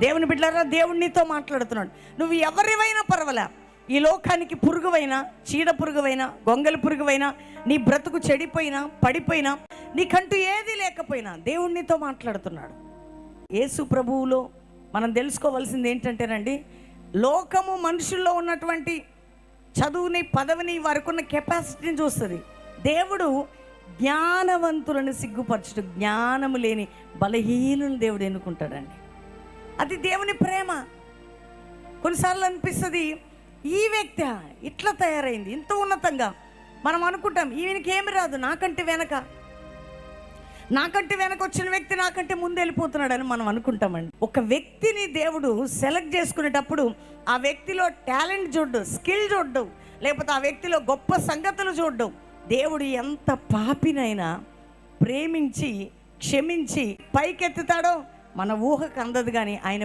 దేవుని బిడ్డలారా, దేవుడు నీతో మాట్లాడుతున్నాడు. నువ్వు ఎవరివైనా పర్వాలే, ఈ లోకానికి పురుగువైనా, చీడ పురుగువైనా, గొంగలి పురుగువైనా, నీ బ్రతుకు చెడిపోయినా, పడిపోయినా, నీకంటూ ఏది లేకపోయినా దేవుడు నీతో మాట్లాడుతున్నాడు. యేసు ప్రభువులో మనం తెలుసుకోవాల్సింది ఏంటంటేనండి, లోకము మనుషుల్లో ఉన్నటువంటి చదువుని, పదవిని, వారికి ఉన్న కెపాసిటీని చూస్తుంది. దేవుడు జ్ఞానవంతులను సిగ్గుపరచుడు, జ్ఞానము లేని బలహీనులను దేవుడు ఎన్నుకుంటాడండి. అది దేవుని ప్రేమ. కొన్నిసార్లు అనిపిస్తుంది, ఈ వ్యక్తి ఇట్లా తయారైంది, ఇంత ఉన్నతంగా. మనం అనుకుంటాం ఈయనకి ఏమి రాదు, నాకంటే వెనక వచ్చిన వ్యక్తి నాకంటే ముందు వెళ్ళిపోతున్నాడని మనం అనుకుంటామండి. ఒక వ్యక్తిని దేవుడు సెలెక్ట్ చేసుకునేటప్పుడు ఆ వ్యక్తిలో టాలెంట్ చూడ్డు, స్కిల్ చూడ్డు, లేకపోతే ఆ వ్యక్తిలో గొప్ప సంగతులు చూడ్డు. దేవుడు ఎంత పాపినైనా ప్రేమించి క్షమించి పైకెత్తుతాడో మన ఊహకు అందదు. కానీ ఆయన